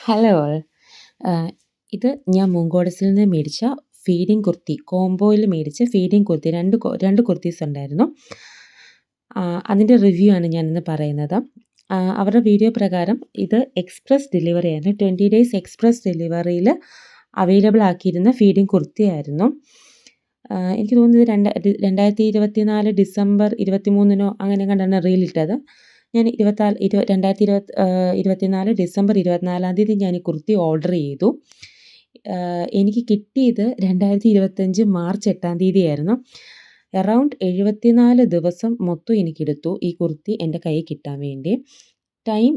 Hello all. ആഹ് ഇത് ഞാൻ മുങ്കോടസിൽ നിന്ന് മേടിച്ച ഫീഡിങ് കുർത്തി. കോംബോയിൽ മേടിച്ച ഫീഡിങ് കുർത്തി. 2 കുർത്തീസ് ഉണ്ടായിരുന്നു. അതിൻ്റെ റിവ്യൂ ആണ് ഞാനിന്ന് പറയുന്നത്. അവരുടെ വീഡിയോ പ്രകാരം ഇത് എക്സ്പ്രസ് ഡെലിവറിയാണ്. 20 ഡേയ്സ് എക്സ്പ്രസ് ഡെലിവറിയിൽ അവൈലബിൾ ആക്കിയിരുന്ന ഫീഡിങ് കുർത്തിയായിരുന്നു. എനിക്ക് തോന്നുന്നത് 2024 ഡിസംബർ 23 അങ്ങനെ എങ്ങാണ്ടാണ് റീലിട്ടത്. ഞാൻ 2024 ഡിസംബർ 24 തീയതി ഞാൻ ഈ കുർത്തി ഓർഡർ ചെയ്തു. എനിക്ക് കിട്ടിയത് 2025 മാർച്ച് 8 തീയതിയായിരുന്നു. അറൗണ്ട് 74 ദിവസം മൊത്തം എനിക്കെടുത്തു ഈ കുർത്തി എൻ്റെ കയ്യിൽ കിട്ടാൻ വേണ്ടി. ടൈം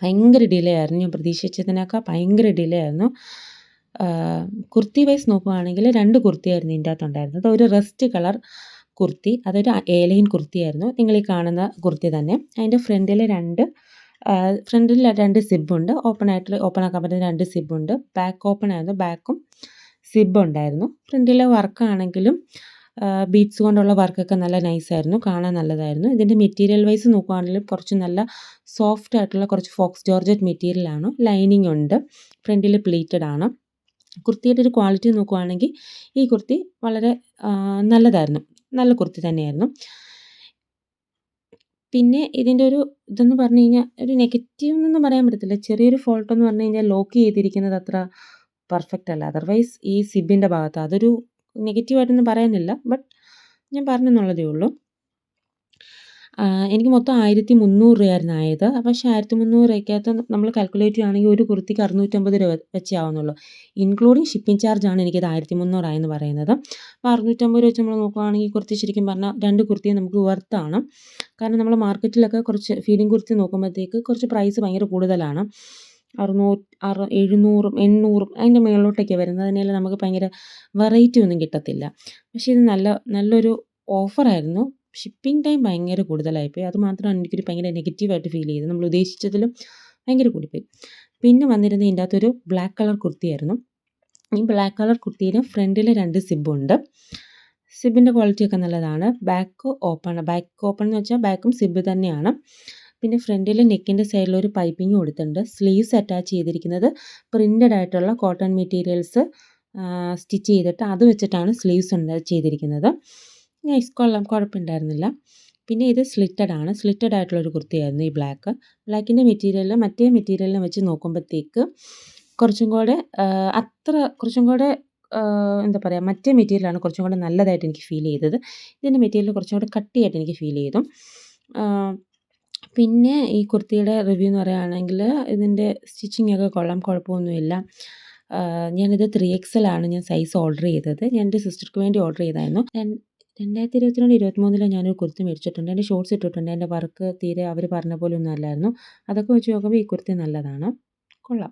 ഭയങ്കര ഡിലേ ആയിരുന്നു. ഞാൻ പ്രതീക്ഷിച്ചതിനേക്കാൾ ഭയങ്കര ഡിലേ ആയിരുന്നു. കുർത്തി വൈസ് നോക്കുകയാണെങ്കിൽ 2 കുർത്തിയായിരുന്നു ഇതിൻ്റെ അകത്തുണ്ടായിരുന്നത്. ഒരു റസ്റ്റ് കളർ കുർത്തി, അതൊരു എയർലൈൻ കുർത്തിയായിരുന്നു. നിങ്ങൾ ഈ കാണുന്ന കുർത്തി തന്നെ. അതിൻ്റെ ഫ്രണ്ടിൽ 2 സിബുണ്ട്. ഓപ്പൺ ആക്കാൻ പറ്റുന്ന 2 സിബുണ്ട്. ബാക്ക് ഓപ്പൺ ആയിരുന്നു. ബാക്കും സിബ് ഉണ്ടായിരുന്നു. ഫ്രണ്ടിലെ വർക്കാണെങ്കിലും ബീഡ്സ് കൊണ്ടുള്ള വർക്കൊക്കെ നല്ല നൈസായിരുന്നു. കാണാൻ നല്ലതായിരുന്നു. ഇതിൻ്റെ മെറ്റീരിയൽ വൈസ് നോക്കുകയാണെങ്കിലും കുറച്ച് നല്ല സോഫ്റ്റ് ആയിട്ടുള്ള കുറച്ച് ഫോക്സ് ജോർജറ്റ് മെറ്റീരിയലാണ്. ലൈനിങ് ഉണ്ട്. ഫ്രണ്ടിൽ പ്ലീറ്റഡ് ആണ്. കുർത്തിയുടെ ഒരു ക്വാളിറ്റി നോക്കുകയാണെങ്കിൽ ഈ കുർത്തി വളരെ നല്ലതായിരുന്നു. നല്ല കുർത്തി തന്നെയായിരുന്നു. പിന്നെ ഇതിൻ്റെ ഒരു ഇതെന്ന് പറഞ്ഞു കഴിഞ്ഞാൽ ഒരു നെഗറ്റീവ് എന്നൊന്നും പറയാൻ പറ്റത്തില്ല. ചെറിയൊരു ഫോൾട്ട് എന്ന് പറഞ്ഞു കഴിഞ്ഞാൽ ലോക്ക് ചെയ്തിരിക്കുന്നത് അത്ര പെർഫെക്റ്റ് അല്ല. അതർവൈസ് ഈ സിബിൻ്റെ ഭാഗത്ത് അതൊരു നെഗറ്റീവായിട്ടൊന്നും പറയാനില്ല. ബട്ട് ഞാൻ പറഞ്ഞെന്നുള്ളതേ ഉള്ളൂ. എനിക്ക് മൊത്തം 1300 രൂപയായിരുന്നു ആയത്. പക്ഷേ 1300 രൂപയ്ക്കകത്ത് നമ്മൾ കാൽക്കുലേറ്റ് ചെയ്യുകയാണെങ്കിൽ ഒരു കുർത്തിക്ക് 650 രൂപ വെച്ചേ ആവുന്നുള്ളൂ. ഇൻക്ലൂഡിങ് ഷിപ്പിംഗ് ചാർജാണ് എനിക്കത് 1300 ആയെന്ന് പറയുന്നത്. അപ്പോൾ 650 രൂപ വെച്ച് നമ്മൾ നോക്കുകയാണെങ്കിൽ ഈ കുർത്തി ശരിക്കും പറഞ്ഞാൽ 2 കുർത്തിയും നമുക്ക് വർത്താണ്. കാരണം നമ്മൾ മാർക്കറ്റിലൊക്കെ കുറച്ച് ഫീഡിങ് കുർത്തി നോക്കുമ്പോഴത്തേക്ക് കുറച്ച് പ്രൈസ് ഭയങ്കര കൂടുതലാണ്. 700, 800 അതിൻ്റെ മുകളിലോട്ടൊക്കെയാണ് വരുന്നത്. അതിനെല്ലാം നമുക്ക് ഭയങ്കര വെറൈറ്റി ഒന്നും കിട്ടത്തില്ല. പക്ഷേ ഇത് നല്ലൊരു ഓഫറായിരുന്നു. ഷിപ്പിംഗ് ടൈം ഭയങ്കര കൂടുതലായിപ്പോയി. അത് മാത്രമാണ് എനിക്കൊരു ഭയങ്കര നെഗറ്റീവായിട്ട് ഫീൽ ചെയ്തത്. നമ്മൾ ഉദ്ദേശിച്ചതിലും ഭയങ്കര കൂടിപ്പോയി. പിന്നെ വന്നിരുന്നത് ഇതിൻ്റെ അകത്തൊരു ബ്ലാക്ക് കളർ കുർത്തിയായിരുന്നു. ഈ ബ്ലാക്ക് കളർ കുർത്തിയിൽ ഫ്രണ്ടിൽ 2 സിബുണ്ട്. സിബിൻ്റെ ക്വാളിറ്റിയൊക്കെ നല്ലതാണ്. ബാക്ക് ഓപ്പൺ എന്ന് വെച്ചാൽ ബാക്കും സിബ് തന്നെയാണ്. പിന്നെ ഫ്രണ്ടിൽ നെക്കിൻ്റെ സൈഡിൽ ഒരു പൈപ്പിംഗ് കൊടുത്തിട്ടുണ്ട്. സ്ലീവ്സ് അറ്റാച്ച് ചെയ്തിരിക്കുന്നത് പ്രിൻ്റഡ് ആയിട്ടുള്ള കോട്ടൺ മെറ്റീരിയൽസ് സ്റ്റിച്ച് ചെയ്തിട്ട് അത് വെച്ചിട്ടാണ് സ്ലീവ്സ് ചെയ്തിരിക്കുന്നത്. കുഴപ്പമുണ്ടായിരുന്നില്ല. പിന്നെ ഇത് സ്ലിറ്റഡ് ആയിട്ടുള്ളൊരു കുർത്തിയായിരുന്നു ഈ ബ്ലാക്കിൻ്റെ മെറ്റീരിയൽ മറ്റേ മെറ്റീരിയലിനെ വെച്ച് നോക്കുമ്പോഴത്തേക്ക് കുറച്ചും കൂടെ എന്താ പറയുക, മറ്റേ മെറ്റീരിയലാണ് കുറച്ചും കൂടെ നല്ലതായിട്ട് എനിക്ക് ഫീൽ ചെയ്തത്. ഇതിൻ്റെ മെറ്റീരിയൽ കുറച്ചും കൂടെ കട്ടിയായിട്ട് എനിക്ക് ഫീൽ ചെയ്തു. പിന്നെ ഈ കുർത്തിയുടെ റിവ്യൂ എന്ന് പറയുകയാണെങ്കിൽ ഇതിൻ്റെ സ്റ്റിച്ചിങ് ഒക്കെ കൊള്ളാം, കുഴപ്പമൊന്നുമില്ല. ഞാനിത് 3XL ആണ് ഞാൻ സൈസ് ഓർഡർ ചെയ്തത്. ഞാൻ എൻ്റെ സിസ്റ്റർക്ക് വേണ്ടി ഓർഡർ ചെയ്തായിരുന്നു. 2022-23 ഞാനൊരു കുർത്തി മേടിച്ചിട്ടുണ്ട്. എൻ്റെ ഷോർട്സ് ഇട്ടിട്ടുണ്ട്. എൻ്റെ വർക്ക് തീരെ അവർ പറഞ്ഞ പോലെ ഒന്നും അല്ലായിരുന്നു. അതൊക്കെ വെച്ച് നോക്കുമ്പോൾ ഈ കുർത്തി നല്ലതാണ്, കൊള്ളാം.